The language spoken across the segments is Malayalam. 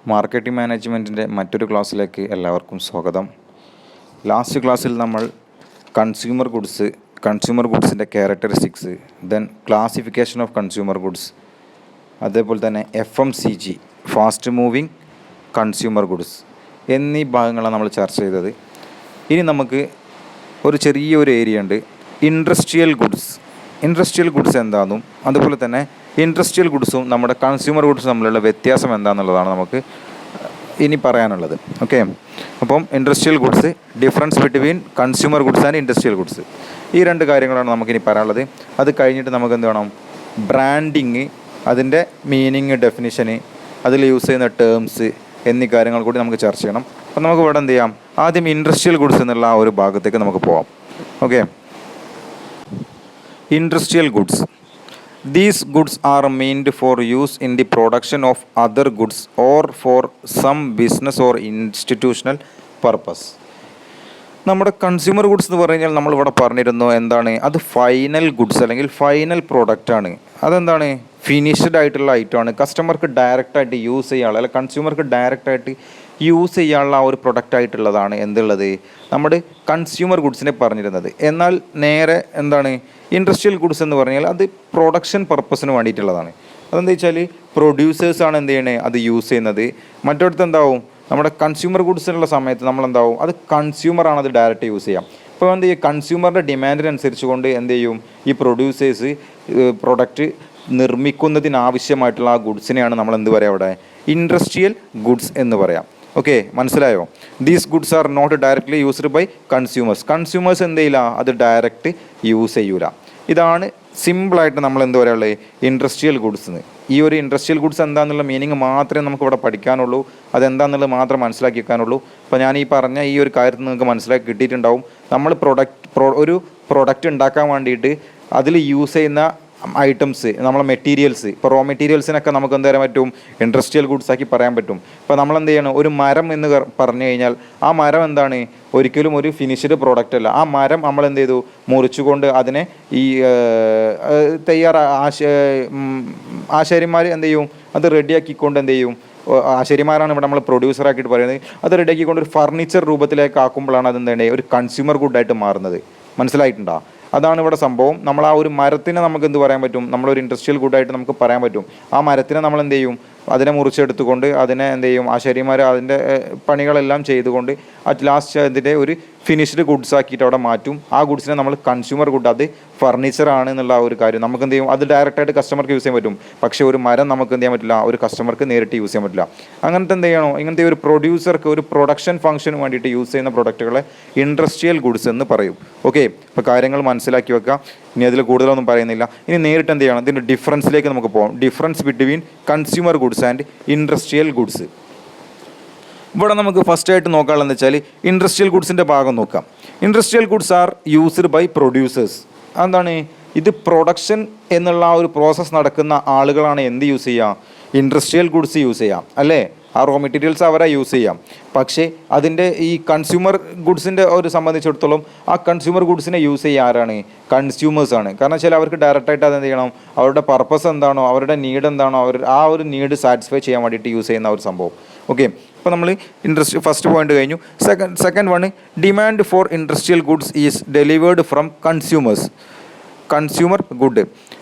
മാർക്കറ്റിംഗ് മാനേജ്മെൻറ്റിൻ്റെ മറ്റൊരു ക്ലാസ്സിലേക്ക് എല്ലാവർക്കും സ്വാഗതം. ലാസ്റ്റ് ക്ലാസ്സിൽ നമ്മൾ കൺസ്യൂമർ ഗുഡ്സിൻ്റെ characteristics, then classification of consumer goods, അതേപോലെ തന്നെ FMCG fast moving consumer goods എന്നീ ഭാഗങ്ങളാണ് നമ്മൾ ചർച്ച ചെയ്തത്. ഇനി നമുക്ക് ഒരു ചെറിയൊരു ഏരിയ ഉണ്ട്, ഇൻഡസ്ട്രിയൽ ഗുഡ്സ് എന്താണെന്നും അതുപോലെ തന്നെ ഇൻഡസ്ട്രിയൽ ഗുഡ്സും നമ്മുടെ കൺസ്യൂമർ ഗുഡ്സും തമ്മിലുള്ള വ്യത്യാസം എന്താണെന്നുള്ളതാണ് നമുക്ക് ഇനി പറയാനുള്ളത്. ഓക്കെ, അപ്പം industrial goods, difference between consumer goods and industrial goods, ഈ രണ്ട് കാര്യങ്ങളാണ് നമുക്കിനി പറയാനുള്ളത്. അത് കഴിഞ്ഞിട്ട് നമുക്ക് എന്ത് വേണം, ബ്രാൻഡിങ്, അതിൻ്റെ മീനിങ്, ഡെഫിനിഷന്, അതിൽ യൂസ് ചെയ്യുന്ന ടേംസ് എന്നീ കാര്യങ്ങൾ കൂടി നമുക്ക് ചർച്ച ചെയ്യണം. അപ്പം നമുക്ക് ഇവിടെ എന്ത് ചെയ്യാം, ആദ്യം ഇൻഡസ്ട്രിയൽ ഗുഡ്സ് എന്നുള്ള ആ ഒരു ഭാഗത്തേക്ക് നമുക്ക് പോകാം. Okay, industrial goods. These goods are meant for use in the production of other goods or for some business or institutional purpose. നമ്മുടെ കൺസ്യൂമർ ഗുഡ്സ് എന്ന് പറഞ്ഞു കഴിഞ്ഞാൽ നമ്മളിവിടെ പറഞ്ഞിരുന്നു എന്താണ്, അത് ഫൈനൽ ഗുഡ്സ് അല്ലെങ്കിൽ ഫൈനൽ പ്രോഡക്റ്റാണ്. അതെന്താണ്, ഫിനിഷ്ഡ് ആയിട്ടുള്ള ഐറ്റമാണ്, കസ്റ്റമർക്ക് ഡയറക്റ്റായിട്ട് യൂസ് ചെയ്യാനുള്ള, അല്ലെങ്കിൽ കൺസ്യൂമർക്ക് ഡയറക്റ്റായിട്ട് യൂസ് ചെയ്യാനുള്ള ആ ഒരു പ്രൊഡക്റ്റ് ആയിട്ടുള്ളതാണ് എന്തുള്ളത്, നമ്മുടെ കൺസ്യൂമർ ഗുഡ്സിനെ പറഞ്ഞിരുന്നത്. എന്നാൽ നേരെ എന്താണ്, ഇൻഡസ്ട്രിയൽ ഗുഡ്സ് എന്ന് പറഞ്ഞാൽ അത് പ്രൊഡക്ഷൻ പർപ്പസിന് വേണ്ടിയിട്ടുള്ളതാണ്. അതെന്താ വെച്ചാൽ പ്രൊഡ്യൂസേഴ്സാണ് എന്ത് ചെയ്യണേ, അത് യൂസ് ചെയ്യുന്നത്. മറ്റൊരുത്ത് എന്താവും, നമ്മുടെ കൺസ്യൂമർ ഗുഡ്സിനുള്ള സമയത്ത് നമ്മളെന്താവും, അത് കൺസ്യൂമറാണ് അത് ഡയറക്റ്റ് യൂസ് ചെയ്യാം. ഇപ്പോൾ എന്ത് ചെയ്യും, കൺസ്യൂമറുടെ ഡിമാൻഡിനനുസരിച്ച് കൊണ്ട് എന്ത് ചെയ്യും, ഈ പ്രൊഡ്യൂസേഴ്സ് പ്രൊഡക്റ്റ് നിർമ്മിക്കുന്നതിനാവശ്യമായിട്ടുള്ള ആ ഗുഡ്സിനെയാണ് നമ്മൾ എന്ത് പറയുക, അവിടെ ഇൻഡസ്ട്രിയൽ ഗുഡ്സ് എന്ന് പറയാം. ഓക്കെ, മനസ്സിലായോ? These goods are not directly used by consumers എന്ത് ചെയ്യില്ല, അത് ഡയറക്റ്റ് യൂസ് ചെയ്യൂല. ഇതാണ് സിമ്പിളായിട്ട് നമ്മൾ എന്ത് പറയുള്ളത്, ഇൻഡസ്ട്രിയൽ ഗുഡ്സ് എന്ന്. ഈ ഒരു ഇൻഡസ്ട്രിയൽ ഗുഡ്സ് എന്താണെന്നുള്ള മീനിങ് മാത്രമേ നമുക്ക് ഇവിടെ പഠിക്കാനുള്ളൂ, അതെന്താണെന്നുള്ളത് മാത്രം മനസ്സിലാക്കി വെക്കാനുള്ളൂ. അപ്പോൾ ഞാൻ ഈ പറഞ്ഞ ഈ ഒരു കാര്യത്തിൽ നിങ്ങൾക്ക് മനസ്സിലാക്കി കിട്ടിയിട്ടുണ്ടാവും. നമ്മൾ ഒരു പ്രൊഡക്റ്റ് ഉണ്ടാക്കാൻ വേണ്ടിയിട്ട് അതിൽ യൂസ് ചെയ്യുന്ന ഐറ്റംസ്, നമ്മളെ മെറ്റീരിയൽസ്, ഇപ്പോൾ റോ മെറ്റീരിയൽസിനൊക്കെ നമുക്ക് എന്ത് പറയാൻ പറ്റും, ഇൻഡസ്ട്രിയൽ ഗുഡ്സ് ആക്കി പറയാൻ പറ്റും. ഇപ്പോൾ നമ്മളെന്ത് ചെയ്യണം, ഒരു മരം എന്ന് പറഞ്ഞു കഴിഞ്ഞാൽ ആ മരം എന്താണ്, ഒരിക്കലും ഒരു ഫിനിഷ്ഡ് പ്രോഡക്റ്റ് അല്ല. ആ മരം നമ്മൾ എന്ത് ചെയ്തു, മുറിച്ചുകൊണ്ട് അതിനെ ഈ ആശാരിമാർ എന്ത് ചെയ്യും, അത് റെഡിയാക്കിക്കൊണ്ട് എന്ത് ചെയ്യും, ആശാരിമാരാണ് ഇവിടെ നമ്മൾ പ്രൊഡ്യൂസറാക്കിയിട്ട് പറയുന്നത്, അത് റെഡിയാക്കിക്കൊണ്ട് ഒരു ഫർണിച്ചർ രൂപത്തിലേക്ക് ആക്കുമ്പോഴാണ് അതെന്താണ് ഒരു കൺസ്യൂമർ ഗുഡായിട്ട് മാറുന്നത്. മനസ്സിലായിട്ടുണ്ടോ? അതാണ് ഇവിടെ സംഭവം. നമ്മൾ ആ ഒരു മരത്തിനെ നമുക്ക് എന്ത് പറയാൻ പറ്റും, നമ്മളൊരു ഇൻഡസ്ട്രിയൽ ഗുഡായിട്ട് നമുക്ക് പറയാൻ പറ്റും. ആ മരത്തിനെ നമ്മൾ എന്ത് ചെയ്യും, അതിനെ മുറിച്ചെടുത്തുകൊണ്ട് അതിനെ എന്ത് ചെയ്യും, ആശാരിമാർ അതിൻ്റെ പണികളെല്ലാം ചെയ്തുകൊണ്ട് അറ്റ് ലാസ്റ്റ് അതിൻ്റെ ഒരു ഫിനിഷ്ഡ് ഗുഡ്സ് ആക്കിയിട്ട് അവിടെ മാറ്റും. ആ ഗുഡ്സിനെ നമ്മൾ കൺസ്യൂമർ ഗുഡ്, അത് ഫർണിച്ചറാണ് എന്നുള്ള ആ ഒരു കാര്യം നമുക്ക് എന്ത് ചെയ്യും, അത് ഡയറക്റ്റായിട്ട് കസ്റ്റമർക്ക് യൂസ് ചെയ്യാൻ പറ്റും. പക്ഷേ ഒരു മരം നമുക്ക് എന്ത് ചെയ്യാൻ പറ്റില്ല, ഒരു കസ്റ്റമർക്ക് നേരിട്ട് യൂസ് ചെയ്യാൻ പറ്റില്ല. അങ്ങനത്തെ എന്ത് ചെയ്യണോ, ഇങ്ങനത്തെ ഒരു പ്രൊഡ്യൂസർക്ക് ഒരു പ്രൊഡക്ഷൻ ഫംഗ്ഷന് വേണ്ടിയിട്ട് യൂസ് ചെയ്യുന്ന പ്രൊഡക്റ്റുകളെ ഇൻഡസ്ട്രിയൽ ഗുഡ്സ് എന്ന് പറയും. ഓക്കെ, ഇപ്പോൾ കാര്യങ്ങൾ മനസ്സിലാക്കി വെക്കുക. ഇനി അതിൽ കൂടുതലൊന്നും പറയുന്നില്ല. ഇനി നേരിട്ട് എന്ത് ചെയ്യണം, ഇതിൻ്റെ ഡിഫറൻസിലേക്ക് നമുക്ക് പോകാം. Difference between consumer goods and industrial goods. ഇവിടെ നമുക്ക് ഫസ്റ്റ് ആയിട്ട് നോക്കാനുള്ളതെന്ന് വെച്ചാൽ ഇൻഡസ്ട്രിയൽ ഗുഡ്സിൻ്റെ ഭാഗം നോക്കാം. Industrial goods are used by producers. എന്താണ് ഇത്, പ്രൊഡക്ഷൻ എന്നുള്ള ആ ഒരു പ്രോസസ്സ് നടക്കുന്ന ആളുകളാണ് എന്ത് യൂസ് ചെയ്യുക, ഇൻഡസ്ട്രിയൽ ഗുഡ്സ് യൂസ് ചെയ്യാം, അല്ലേ? ആ റോ മെറ്റീരിയൽസ് അവരെ യൂസ് ചെയ്യാം. പക്ഷേ അതിൻ്റെ ഈ കൺസ്യൂമർ ഗുഡ്സിൻ്റെ ഒരു സംബന്ധിച്ചിടത്തോളം ആ കൺസ്യൂമർ ഗുഡ്സിനെ യൂസ് ചെയ്യുക ആരാണ്, കൺസ്യൂമേഴ്സാണ്. കാരണം വെച്ചാൽ അവർക്ക് ഡയറക്റ്റായിട്ട് അതെന്ത് ചെയ്യണം, അവരുടെ പർപ്പസ് എന്താണോ, അവരുടെ നീഡ് എന്താണോ, ആ ഒരു നീഡ് സാറ്റിസ്ഫൈ ചെയ്യാൻ വേണ്ടിയിട്ട് യൂസ് ചെയ്യുന്ന ഒരു സംഭവം. ഓക്കെ, ഇപ്പോൾ നമ്മൾ ഫസ്റ്റ് പോയിന്റ് കഴിഞ്ഞു. Second one, demand for industrial goods is delivered from consumer good.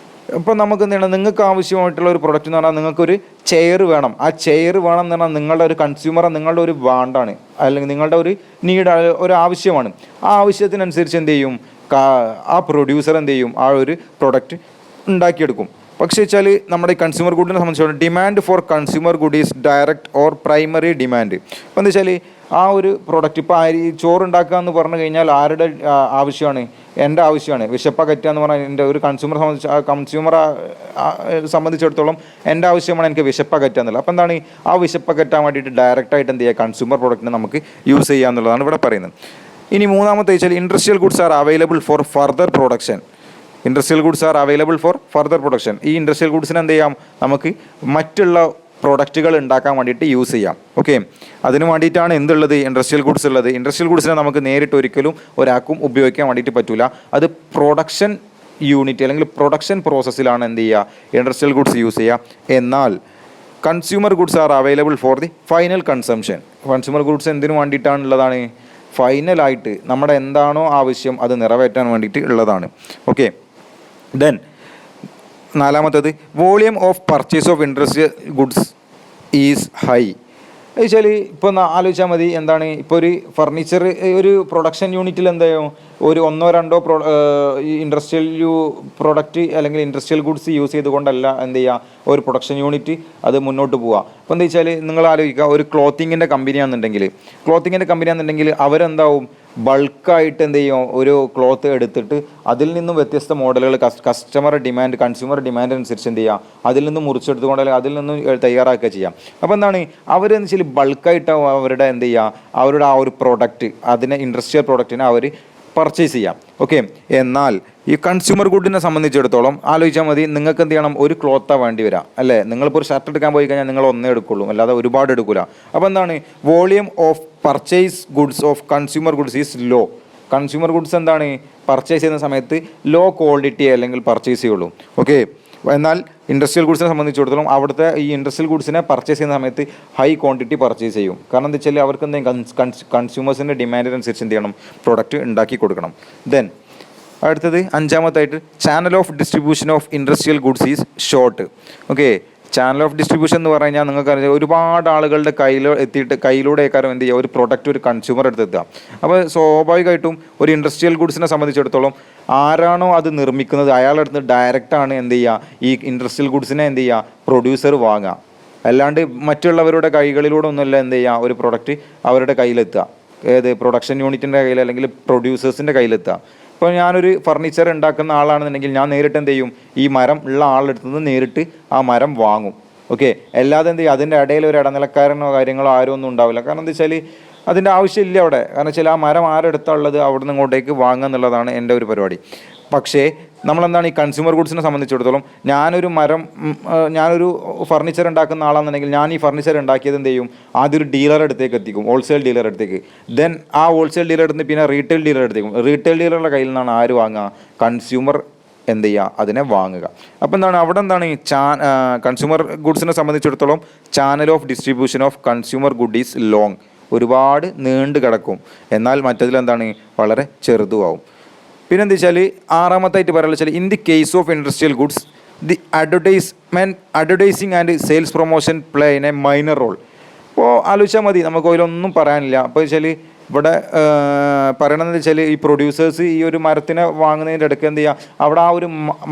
ഇപ്പോൾ നമുക്ക് എന്താണ്, നിങ്ങൾക്ക് ആവശ്യമായിട്ടുള്ള ഒരു പ്രൊഡക്റ്റ് എന്ന് പറഞ്ഞാൽ നിങ്ങൾക്കൊരു ചെയർ വേണം. ആ ചെയർ വേണം എന്ന് പറഞ്ഞാൽ നിങ്ങളുടെ ഒരു കൺസ്യൂമർ, നിങ്ങളുടെ ഒരു വാണ്ടാണ്, അല്ലെങ്കിൽ നിങ്ങളുടെ ഒരു നീഡ്, ഒരു ആവശ്യമാണ്. ആ ആവശ്യത്തിനനുസരിച്ച് എന്ത് ചെയ്യും, ആ പ്രൊഡ്യൂസർ എന്ത് ചെയ്യും, ആ ഒരു പ്രൊഡക്റ്റ് ഉണ്ടാക്കിയെടുക്കും. പക്ഷേ വെച്ചാൽ നമ്മുടെ കൺസ്യൂമർ ഗുഡിനെ സംബന്ധിച്ചിടത്തോളം demand for consumer good is direct or primary demand. അപ്പോൾ എന്താ വെച്ചാൽ ആ ഒരു പ്രൊഡക്റ്റ്, ഇപ്പോൾ ചോറ് ഉണ്ടാക്കുക എന്ന് പറഞ്ഞു കഴിഞ്ഞാൽ ആരുടെ ആവശ്യമാണ്, എൻ്റെ ആവശ്യമാണ്. വിശപ്പകറ്റുക എന്ന് പറഞ്ഞാൽ എൻ്റെ ഒരു കൺസ്യൂമറെ സംബന്ധിച്ചിടത്തോളം എൻ്റെ ആവശ്യമാണ് എനിക്ക് വിശപ്പകറ്റുക എന്നുള്ളത്. അപ്പോൾ എന്താണ്, ആ വിശപ്പകറ്റാൻ വേണ്ടിയിട്ട് ഡയറക്റ്റായിട്ട് എന്ത് ചെയ്യുക, കൺസ്യൂമർ പ്രൊഡക്റ്റിനെ നമുക്ക് യൂസ് ചെയ്യുക എന്നുള്ളതാണ് ഇവിടെ പറയുന്നത്. ഇനി മൂന്നാമത്തെ വെച്ചാൽ industrial goods are available for further production. Industrial goods are available for further production. ഈ ഇൻഡസ്ട്രിയൽ ഗുഡ്സിന് എന്ത് ചെയ്യാം, നമുക്ക് മറ്റുള്ള പ്രൊഡക്റ്റുകൾ ഉണ്ടാക്കാൻ വേണ്ടിയിട്ട് യൂസ് ചെയ്യാം. ഓക്കെ, അതിന് വേണ്ടിയിട്ടാണ് എന്തുള്ളത്, ഇൻഡസ്ട്രിയൽ ഗുഡ്സ് ഉള്ളത്. ഇൻഡസ്ട്രിയൽ ഗുഡ്സിനെ നമുക്ക് നേരിട്ട് ഒരിക്കലും ഒരാൾക്കും ഉപയോഗിക്കാൻ വേണ്ടിയിട്ട് പറ്റില്ല. അത് പ്രൊഡക്ഷൻ യൂണിറ്റ് അല്ലെങ്കിൽ പ്രൊഡക്ഷൻ പ്രോസസ്സിലാണ് എന്ത് ചെയ്യുക, ഇൻഡസ്ട്രിയൽ ഗുഡ്സ് യൂസ് ചെയ്യുക. എന്നാൽ consumer goods are available for the final consumption. Consumer goods എന്തിനു വേണ്ടിയിട്ടാണുള്ളതാണ്? ഫൈനലായിട്ട് നമ്മുടെ എന്താണോ ആവശ്യം അത് നിറവേറ്റാൻ വേണ്ടിയിട്ട് ഉള്ളതാണ്. ഓക്കെ, ദെൻ നാലാമത്തേത് volume of purchase of industrial goods is high. വെച്ചാൽ ഇപ്പോൾ ആലോചിച്ചാൽ മതി, എന്താണ് ഇപ്പോൾ ഒരു ഫർണിച്ചർ ഒരു പ്രൊഡക്ഷൻ യൂണിറ്റിൽ എന്തായും ഒരു 1-2 ഇൻഡസ്ട്രിയൽ പ്രൊഡക്റ്റ് അല്ലെങ്കിൽ ഇൻഡസ്ട്രിയൽ ഗുഡ്സ് യൂസ് ചെയ്തുകൊണ്ടല്ല എന്ത് ചെയ്യുക ഒരു പ്രൊഡക്ഷൻ യൂണിറ്റ് അത് മുന്നോട്ട് പോവുക. അപ്പോൾ എന്താ വെച്ചാൽ നിങ്ങൾ ആലോചിക്കുക, ഒരു ക്ലോത്തിങ്ങിൻ്റെ കമ്പനിയാണെന്നുണ്ടെങ്കിൽ അവരെന്താവും ബൾക്കായിട്ട് എന്ത് ചെയ്യും ഒരു ക്ലോത്ത് എടുത്തിട്ട് അതിൽ നിന്നും വ്യത്യസ്ത മോഡലുകൾ കൺസ്യൂമർ ഡിമാൻഡ് അനുസരിച്ച് എന്ത് ചെയ്യുക അതിൽ നിന്നും മുറിച്ചെടുത്തുകൊണ്ട് അല്ലെങ്കിൽ അതിൽ നിന്നും തയ്യാറാക്കുക ചെയ്യാം. അപ്പോൾ എന്താണ് അവരെന്ന് വെച്ചാൽ ബൾക്കായിട്ട് അവരുടെ എന്ത് ചെയ്യുക അവരുടെ ആ ഒരു പ്രോഡക്റ്റ് അതിനെ ഇൻഡസ്ട്രിയൽ പ്രോഡക്റ്റിനെ അവർ പർച്ചേസ് ചെയ്യാം. ഓക്കെ, എന്നാൽ ഈ കൺസ്യൂമർ ഗുഡിനെ സംബന്ധിച്ചിടത്തോളം ആലോചിച്ചാൽ മതി, നിങ്ങൾക്ക് എന്ത് ചെയ്യണം ഒരു ക്ലോത്താണ് വേണ്ടി വരാം അല്ലേ. നിങ്ങളിപ്പോൾ ഒരു ഷർട്ട് എടുക്കാൻ പോയി കഴിഞ്ഞാൽ നിങ്ങൾ ഒന്നേ എടുക്കുള്ളൂ, അല്ലാതെ ഒരുപാട് എടുക്കില്ല. അപ്പോൾ എന്താണ് volume of purchase goods of consumer goods is low. Consumer goods എന്താണ് പർച്ചേസ് ചെയ്യുന്ന സമയത്ത് ലോ ക്വാളിറ്റി അല്ലെങ്കിൽ പർച്ചേസ് ചെയ്യുള്ളൂ. ഓക്കെ, എന്നാൽ ഇൻഡസ്ട്രിയൽ ഗുഡ്സിനെ സംബന്ധിച്ചിടത്തോളം അവിടുത്തെ ഈ ഇൻഡസ്ട്രിയൽ ഗുഡ്സിനെ പർച്ചേസ് ചെയ്യുന്ന സമയത്ത് ഹൈ ക്വാണ്ടിറ്റി പർച്ചേസ് ചെയ്യും. കാരണം എന്താ വെച്ചാൽ അവർക്ക് എന്തെങ്കിലും കൺസ്യൂമേഴ്സിൻ്റെ ഡിമാൻഡിനനുസരിച്ച് എന്ത് ചെയ്യണം പ്രൊഡക്റ്റ് ഉണ്ടാക്കി കൊടുക്കണം. ദെൻ അടുത്തത് അഞ്ചാമത്തായിട്ട് channel of distribution of industrial goods is short. Okay, channel of distribution എന്ന് പറഞ്ഞു കഴിഞ്ഞാൽ നിങ്ങൾക്കറിയാം ഒരുപാട് ആളുകളുടെ കയ്യിലൂടെ കാരണം എന്ത് ചെയ്യുക ഒരു പ്രൊഡക്റ്റ് ഒരു കൺസ്യൂമർ എടുത്തെത്തുക. അപ്പോൾ സ്വാഭാവികമായിട്ടും ഒരു ഇൻഡസ്ട്രിയൽ ഗുഡ്സിനെ സംബന്ധിച്ചിടത്തോളം ആരാണോ അത് നിർമ്മിക്കുന്നത് അയാളുടെ അടുത്ത് ഡയറക്റ്റാണ് എന്ത് ചെയ്യുക ഈ ഇൻഡസ്ട്രിയൽ ഗുഡ്സിനെ എന്ത് ചെയ്യുക പ്രൊഡ്യൂസർ വാങ്ങുക. അല്ലാണ്ട് മറ്റുള്ളവരുടെ കൈകളിലൂടെ ഒന്നുമല്ല എന്ത് ചെയ്യുക ഒരു പ്രൊഡക്റ്റ് അവരുടെ കയ്യിലെത്തുക. ഏത് പ്രൊഡക്ഷൻ യൂണിറ്റിൻ്റെ കയ്യിൽ അല്ലെങ്കിൽ പ്രൊഡ്യൂസേഴ്സിൻ്റെ കയ്യിലെത്തുക. ഇപ്പോൾ ഞാനൊരു ഫർണിച്ചർ ഉണ്ടാക്കുന്ന ആളാണെന്നുണ്ടെങ്കിൽ ഞാൻ നേരിട്ട് എന്ത് ചെയ്യും ഈ മരം ഉള്ള ആളെടുത്ത് നിന്ന് നേരിട്ട് ആ മരം വാങ്ങും. ഓക്കെ, അല്ലാതെ എന്ത് ചെയ്യും അതിൻ്റെ ഇടയിൽ ഒരു ഇടനിലക്കാരനോ കാര്യങ്ങളോ ആരും ഒന്നും ഉണ്ടാവില്ല. കാരണം എന്താ വെച്ചാൽ അതിൻ്റെ ആവശ്യമില്ല അവിടെ. കാരണം വെച്ചാൽ ആ മരം ആരെടുത്തുള്ളത് അവിടെ നിന്ന് ഇങ്ങോട്ടേക്ക് വാങ്ങുക എന്നുള്ളതാണ് എൻ്റെ ഒരു പരിപാടി. പക്ഷേ നമ്മളെന്താണ് ഈ കൺസ്യൂമർ ഗുഡ്സിനെ സംബന്ധിച്ചിടത്തോളം ഞാനൊരു ഫർണിച്ചർ ഉണ്ടാക്കുന്ന ആളാണെന്നുണ്ടെങ്കിൽ ഞാൻ ഈ ഫർണിച്ചർ ഉണ്ടാക്കിയത് എന്ത് ചെയ്യും ആദ്യം ഒരു ഡീലറുടെ അടുത്തേക്ക് എത്തിക്കും, ഹോൾസെയിൽ ഡീലറുടെ അടുത്തേക്ക്. ദെൻ ആ ഹോൾസെയിൽ ഡീലറുടെ അടുത്ത് പിന്നെ റീറ്റെയിൽ ഡീലറുടെ അടുത്തേക്കും. റീറ്റെയിൽ ഡീലറുടെ കയ്യിൽ നിന്നാണ് ആര് വാങ്ങുക കൺസ്യൂമർ എന്ത് ചെയ്യുക അതിനെ വാങ്ങുക. അപ്പോൾ എന്താണ് അവിടെ എന്താണ് ഈ കൺസ്യൂമർ ഗുഡ്സിനെ സംബന്ധിച്ചിടത്തോളം channel of distribution of consumer good is long, ഒരുപാട് നീണ്ടു കിടക്കും. എന്നാൽ മറ്റതിലെന്താണ് വളരെ ചെറുതുമാവും. പിന്നെ എന്താ വെച്ചാൽ ആറാമത്തായിട്ട് പറയാൻ വെച്ചാൽ in the case of industrial goods the advertising and sales promotion play in a minor role. ഇപ്പോൾ ആലോചിച്ചാൽ മതി, നമുക്ക് അതിലൊന്നും പറയാനില്ല. അപ്പോൾ വെച്ചാൽ ഇവിടെ പറയണമെന്ന് വെച്ചാൽ ഈ പ്രൊഡ്യൂസേഴ്സ് ഈ ഒരു മരത്തിനെ വാങ്ങുന്നതിൻ്റെ ഇടയ്ക്ക് എന്ത് ചെയ്യുക അവിടെ ആ ഒരു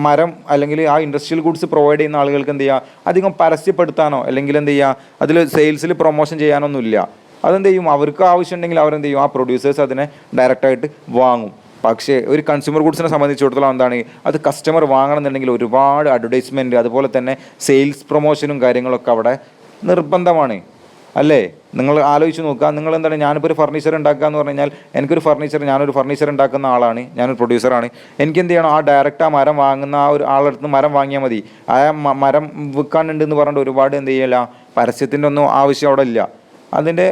മരം അല്ലെങ്കിൽ ആ ഇൻഡസ്ട്രിയൽ ഗുഡ്സ് പ്രൊവൈഡ് ചെയ്യുന്ന ആളുകൾക്ക് എന്ത് ചെയ്യുക അധികം പരസ്യപ്പെടുത്താനോ അല്ലെങ്കിൽ എന്ത് ചെയ്യുക അതിൽ സെയിൽസിൽ പ്രൊമോഷൻ ചെയ്യാനൊന്നുമില്ല. അതെന്ത് ചെയ്യും അവർക്ക് ആവശ്യമുണ്ടെങ്കിൽ അവരെന്ത് ചെയ്യും ആ പ്രൊഡ്യൂസേഴ്സ് അതിനെ ഡയറക്റ്റായിട്ട് വാങ്ങും. പക്ഷേ ഒരു കൺസ്യൂമർ ഗുഡ്സിനെ സംബന്ധിച്ചിടത്തോളം എന്താണ് അത് കസ്റ്റമർ വാങ്ങണമെന്നുണ്ടെങ്കിൽ ഒരുപാട് അഡ്വർടൈസ്മെൻറ്റ് അതുപോലെ തന്നെ സെയിൽസ് പ്രൊമോഷനും കാര്യങ്ങളൊക്കെ അവിടെ നിർബന്ധമാണ് അല്ലേ. നിങ്ങൾ ആലോചിച്ച് നോക്കുക, നിങ്ങൾ എന്താണ് ഞാനിപ്പോൾ ഒരു ഫർണിച്ചർ ഉണ്ടാക്കുക എന്ന് പറഞ്ഞു കഴിഞ്ഞാൽ ഞാനൊരു ഫർണിച്ചർ ഉണ്ടാക്കുന്ന ആളാണ്, ഞാനൊരു പ്രൊഡ്യൂസറാണ്. എനിക്ക് എന്ത് ചെയ്യണം ആ ഡയറക്റ്റ് ആ മരം വാങ്ങുന്ന ആ ഒരു ആളടുത്ത് മരം വാങ്ങിയാൽ മതി. ആ മരം വിൽക്കാനുണ്ടെന്ന് പറഞ്ഞിട്ട് ഒരുപാട് എന്ത് ചെയ്യില്ല പരസ്യത്തിൻ്റെ ഒന്നും ആവശ്യം അവിടെ ഇല്ല. അതിൻ്റെ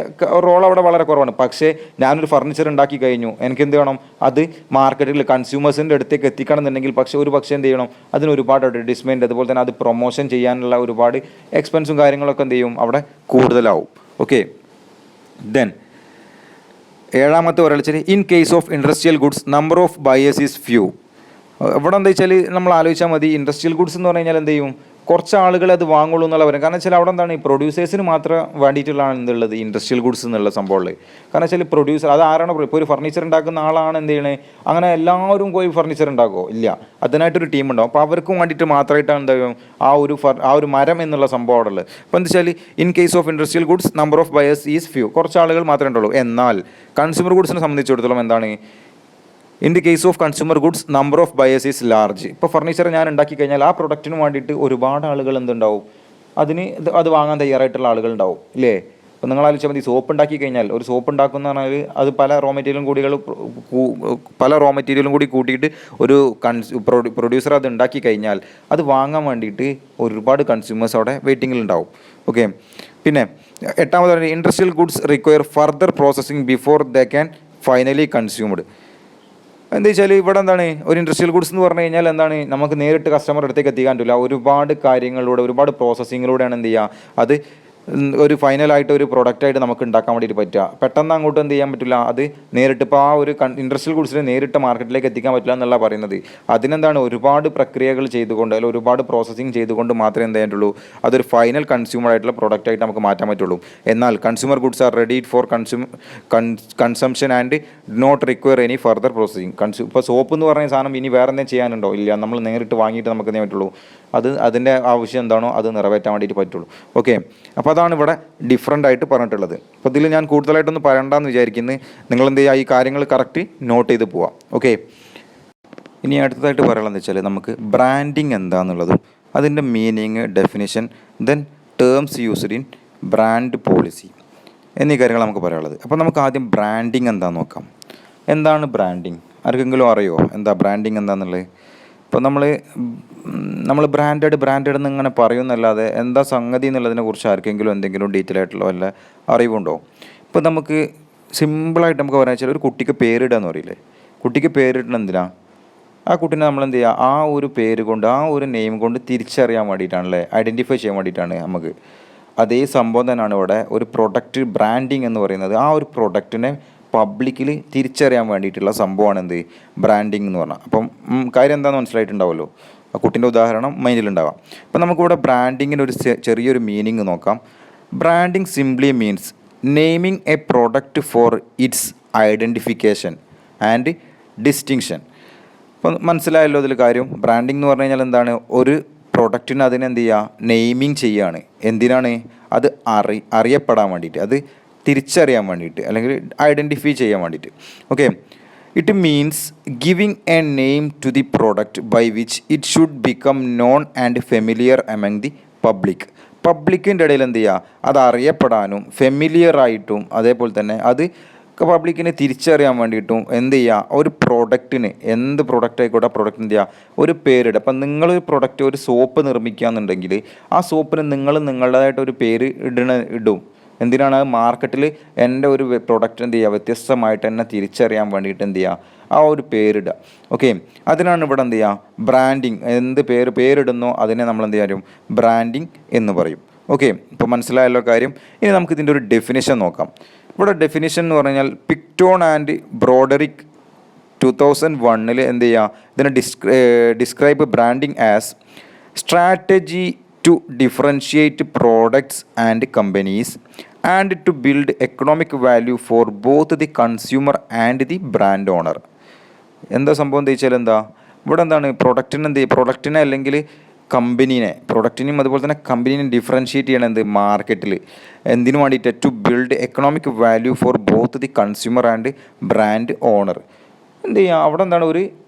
റോൾ അവിടെ വളരെ കുറവാണ്. പക്ഷേ ഞാനൊരു ഫർണിച്ചർ ഉണ്ടാക്കി കഴിഞ്ഞു, എനിക്ക് എന്ത് വേണം അത് മാർക്കറ്റിൽ കൺസ്യൂമേഴ്സിൻ്റെ അടുത്തേക്ക് എത്തിക്കണം എന്നുണ്ടെങ്കിൽ ഒരു പക്ഷേ എന്ത് ചെയ്യണം അതിന് ഒരുപാട് അഡ്വർടൈസ്മെൻറ്റ് അതുപോലെ തന്നെ അത് പ്രൊമോഷൻ ചെയ്യാനുള്ള ഒരുപാട് എക്സ്പെൻസും കാര്യങ്ങളൊക്കെ എന്ത് ചെയ്യും അവിടെ കൂടുതലാവും. ഓക്കെ, ദെൻ ഏഴാമത്തെ പറയുക in case of industrial goods number of buyers is few. ഇവിടെ എന്താ വെച്ചാൽ നമ്മൾ ആലോചിച്ചാൽ മതി, ഇൻഡസ്ട്രിയൽ ഗുഡ്സ് എന്ന് പറഞ്ഞു കഴിഞ്ഞാൽ എന്ത് ചെയ്യും കുറച്ച് ആളുകൾ അത് വാങ്ങുള്ളൂ എന്നുള്ള പറയും. കാരണം വെച്ചാൽ അവിടെ എന്താണ് ഈ പ്രൊഡ്യൂസേഴ്സിന് മാത്രം വേണ്ടിയിട്ടുള്ളതാണ് എന്തുള്ളത് ഇൻഡസ്ട്രിയൽ ഗുഡ്സ് എന്നുള്ള സംഭവമുള്ളത്. കാരണം വെച്ചാൽ പ്രൊഡ്യൂസർ അത് ആരാണോ ഇപ്പോൾ ഒരു ഫർണിച്ചർ ഉണ്ടാക്കുന്ന ആളാണ് എന്ത് ചെയ്യണേ അങ്ങനെ എല്ലാവരും പോയി ഫർണിച്ചർ ഉണ്ടാക്കുമോ ഇല്ല, അതിനായിട്ടൊരു ടീം ഉണ്ടാവും. അപ്പോൾ അവർക്കും വേണ്ടിയിട്ട് മാത്രമായിട്ടാണ് എന്താ ആ ഒരു മരം എന്നുള്ള സംഭവം അവിടെ ഉള്ളത്. അപ്പോൾ എന്താ വെച്ചാൽ in case of industrial goods number of buyers is few, കുറച്ച് ആളുകൾ മാത്രമേ ഉള്ളൂ. എന്നാൽ കൺസ്യൂമർ ഗുഡ്സിനെ സംബന്ധിച്ചിടത്തോളം എന്താണ് in the case of consumer goods number of buyers is large. ഇപ്പോൾ ഫർണിച്ചർ ഞാൻ ഉണ്ടാക്കി കഴിഞ്ഞാൽ ആ പ്രൊഡക്റ്റിന് വേണ്ടിയിട്ട് ഒരുപാട് ആളുകൾ എന്തുണ്ടാവും അത് വാങ്ങാൻ തയ്യാറായിട്ടുള്ള ആളുകൾ ഉണ്ടാവും ഇല്ലേ. ഇപ്പോൾ നിങ്ങൾ ആലോചിച്ചാൽ മതി, സോപ്പ് ഉണ്ടാക്കി കഴിഞ്ഞാൽ ഒരു സോപ്പ് ഉണ്ടാക്കുന്ന പറഞ്ഞാൽ അത് പല റോ മെറ്റീരിയലും കൂടി കൂട്ടിയിട്ട് ഒരു പ്രൊഡ്യൂസർ അത് ഉണ്ടാക്കി കഴിഞ്ഞാൽ അത് വാങ്ങാൻ വേണ്ടിയിട്ട് ഒരുപാട് കൺസ്യൂമേഴ്സ് അവിടെ വെയിറ്റിങ്ങിലുണ്ടാവും. ഓക്കെ, പിന്നെ എട്ടാമത് industrial goods require further processing before they can finally consumed. എന്താ വെച്ചാൽ ഇവിടെ എന്താണ് ഒരു ഇൻഡസ്ട്രിയൽ ഗുഡ്സ് എന്ന് പറഞ്ഞു കഴിഞ്ഞാൽ എന്താണ് നമുക്ക് നേരിട്ട് കസ്റ്റമർ അടുത്തേക്ക് എത്തിക്കാൻ പറ്റില്ല. ഒരുപാട് കാര്യങ്ങളിലൂടെ ഒരുപാട് പ്രോസസ്സിങ്ങിലൂടെയാണ് എന്ത് ചെയ്യുക അത് ഒരു ഫൈനലായിട്ട് ഒരു പ്രൊഡക്റ്റായിട്ട് നമുക്ക് ഉണ്ടാക്കാൻ വേണ്ടിയിട്ട് പറ്റുക. പെട്ടെന്ന് അങ്ങോട്ട് എന്ത് ചെയ്യാൻ പറ്റില്ല, അത് നേരിട്ട് ഇപ്പോൾ ആ ഒരു ഇൻഡസ്ട്രിയൽ ഗുഡ്സിനെ നേരിട്ട് മാർക്കറ്റിലേക്ക് എത്തിക്കാൻ പറ്റില്ല എന്നുള്ള പറയുന്നത്. അതിനെന്താണ് ഒരുപാട് പ്രക്രിയകൾ ചെയ്തുകൊണ്ട് അല്ലെങ്കിൽ ഒരുപാട് പ്രോസസ്സിങ് ചെയ്തുകൊണ്ട് മാത്രമേ എന്ത് ചെയ്യാനുള്ളൂ അതൊരു ഫൈനൽ കൺസ്യൂമർ ആയിട്ടുള്ള പ്രൊഡക്റ്റായിട്ട് നമുക്ക് മാറ്റാൻ പറ്റുള്ളൂ. എന്നാൽ consumer goods are ready for consumption and not require any further processing. ഇപ്പോൾ സോപ്പ് എന്ന് പറഞ്ഞ സാധനം ഇനി വേറെ എന്തെങ്കിലും ചെയ്യാനുണ്ടോ? ഇല്ല, നമ്മൾ നേരിട്ട് വാങ്ങിയിട്ട് നമുക്ക് എന്ത് ചെയ്യാൻ പറ്റുള്ളൂ, അതിൻ്റെ ആവശ്യം എന്താണോ അത് നിറവേറ്റാൻ വേണ്ടിയിട്ട് പറ്റുള്ളൂ. ഓക്കെ, അപ്പോൾ അതാണ് ഇവിടെ ഡിഫറൻ്റ് ആയിട്ട് പറഞ്ഞിട്ടുള്ളത്. അപ്പോൾ ഇതിൽ ഞാൻ കൂടുതലായിട്ടൊന്നും പറയണ്ടെന്ന് വിചാരിക്കുന്നത്, നിങ്ങൾ എന്ത് ചെയ്യുക ഈ കാര്യങ്ങൾ കറക്റ്റ് നോട്ട് ചെയ്ത് പോവാം. ഓക്കെ, ഇനി അടുത്തതായിട്ട് പറയാനുള്ളത് വെച്ചാൽ നമുക്ക് ബ്രാൻഡിങ് എന്താണെന്നുള്ളതും അതിൻ്റെ meaning, definition, then terms used in brand policy എന്നീ കാര്യങ്ങൾ നമുക്ക് പറയാനുള്ളത്. അപ്പോൾ നമുക്ക് ആദ്യം ബ്രാൻഡിങ് എന്താണെന്ന് നോക്കാം. എന്താണ് ബ്രാൻഡിങ്? ആർക്കെങ്കിലും അറിയുമോ എന്താ ബ്രാൻഡിങ് എന്താണെന്നുള്ളത്? ഇപ്പോൾ നമ്മൾ ബ്രാൻഡഡ് എന്ന് ഇങ്ങനെ പറയുന്നല്ലാതെ എന്താ സംഗതി എന്നുള്ളതിനെ കുറിച്ച് ആർക്കെങ്കിലും എന്തെങ്കിലും ഡീറ്റെയിൽ ആയിട്ടുള്ള വല്ല അറിവുണ്ടോ? ഇപ്പോൾ നമുക്ക് സിമ്പിളായിട്ട് നമുക്ക് പറയാൻ വെച്ചാൽ ഒരു കുട്ടിക്ക് പേരിടുക എന്ന് പറയില്ലേ, കുട്ടിക്ക് പേരിടണം എന്തിനാ? ആ കുട്ടീനെ നമ്മൾ എന്ത് ചെയ്യുക, ആ ഒരു പേര് കൊണ്ട് ആ ഒരു നെയിം കൊണ്ട് തിരിച്ചറിയാൻ വേണ്ടിയിട്ടാണല്ലേ, ഐഡൻറ്റിഫൈ ചെയ്യാൻ വേണ്ടിയിട്ടാണ് നമുക്ക്. അതേ സംഭവം തന്നെയാണ് ഇവിടെ ഒരു പ്രൊഡക്റ്റ് ബ്രാൻഡിങ് എന്ന് പറയുന്നത്. ആ ഒരു പ്രൊഡക്റ്റിനെ പബ്ലിക്കിൽ തിരിച്ചറിയാൻ വേണ്ടിയിട്ടുള്ള സംഭവമാണ് എന്ത് ബ്രാൻഡിങ് എന്ന് പറഞ്ഞാൽ. അപ്പം കാര്യം എന്താണെന്ന് മനസ്സിലായിട്ടുണ്ടാവുമല്ലോ, ആ കുട്ടീൻ്റെ ഉദാഹരണം മൈൻഡിലുണ്ടാവാം. അപ്പം നമുക്കിവിടെ ബ്രാൻഡിങ്ങിന് ഒരു ചെറിയൊരു മീനിങ് നോക്കാം. Branding simply means naming A product four it's identification and distinction. അപ്പം മനസ്സിലായല്ലോ ഇതിൽ കാര്യം. ബ്രാൻഡിങ് എന്ന് പറഞ്ഞു കഴിഞ്ഞാൽ എന്താണ്, ഒരു പ്രൊഡക്റ്റിന് അതിനെന്ത് ചെയ്യുക, നെയിമിങ് ചെയ്യുകയാണ്. എന്തിനാണ്? അത് അറിയപ്പെടാൻ വേണ്ടിയിട്ട്, അത് തിരിച്ചറിയാൻ വേണ്ടിയിട്ട്, അല്ലെങ്കിൽ ഐഡൻറ്റിഫൈ ചെയ്യാൻ വേണ്ടിയിട്ട്. Okay, it means giving a name to the product by which it should become known and familiar among the public. പബ്ലിക്കിൻ്റെ ഇടയിൽ എന്ത് ചെയ്യുക, അത് അറിയപ്പെടാനും ഫെമിലിയർ ആയിട്ടും അതേപോലെ തന്നെ അത് പബ്ലിക്കിനെ തിരിച്ചറിയാൻ വേണ്ടിയിട്ടും എന്ത് ചെയ്യുക, ഒരു പ്രോഡക്റ്റിന് എന്ത് പ്രൊഡക്റ്റ് ആയിക്കോട്ടെ ആ പ്രൊഡക്റ്റ് എന്ത് ചെയ്യുക ഒരു പേരിടുക. അപ്പം നിങ്ങളൊരു പ്രൊഡക്റ്റ് ഒരു സോപ്പ് നിർമ്മിക്കുക എന്നുണ്ടെങ്കിൽ ആ സോപ്പിന് നിങ്ങളുടേതായിട്ടൊരു പേര് ഇടും. എന്തിനാണ്? മാർക്കറ്റിൽ എൻ്റെ ഒരു പ്രൊഡക്റ്റ് എന്ത് ചെയ്യുക വ്യത്യസ്തമായിട്ട് എന്നെ തിരിച്ചറിയാൻ വേണ്ടിയിട്ട് എന്ത് ചെയ്യുക ആ ഒരു പേരിടുക. ഓക്കെ, അതിനാണ് ഇവിടെ എന്ത് ചെയ്യുക ബ്രാൻഡിങ്. എന്ത് പേരിടുന്നോ അതിനെ നമ്മൾ എന്ത് ചെയ്യും, ബ്രാൻഡിങ് എന്ന് പറയും. ഓക്കെ, ഇപ്പോൾ മനസ്സിലായല്ലോ കാര്യം. ഇനി നമുക്ക് ഇതിൻ്റെ ഒരു ഡെഫിനിഷൻ നോക്കാം. ഇവിടെ ഡെഫിനിഷൻ എന്ന് പറഞ്ഞാൽ പിക്ടോൺ ആൻഡ് ബ്രോഡറിക് 2001 എന്ത് ചെയ്യുക ഇതിനെ describe branding as strategy to differentiate products and companies and to build economic value for both the consumer and the brand owner. എന്താ സംഭവം എന്ന് വെച്ചാൽ എന്താ ഇവിടെ എന്താണ് പ്രൊഡക്റ്റിനെ അല്ലെങ്കിൽ പ്രൊഡക്റ്റിനെയും അതുപോലെ തന്നെ കമ്പനീനെ ഡിഫറൻഷിയേറ്റ് ചെയ്യണം എന്ത് മാർക്കറ്റിൽ എന്തിനു വേണ്ടിയിട്ട്, to build economic value for both the consumer and brand owner. എന്ത് ചെയ്യുക അവിടെ എന്താണ്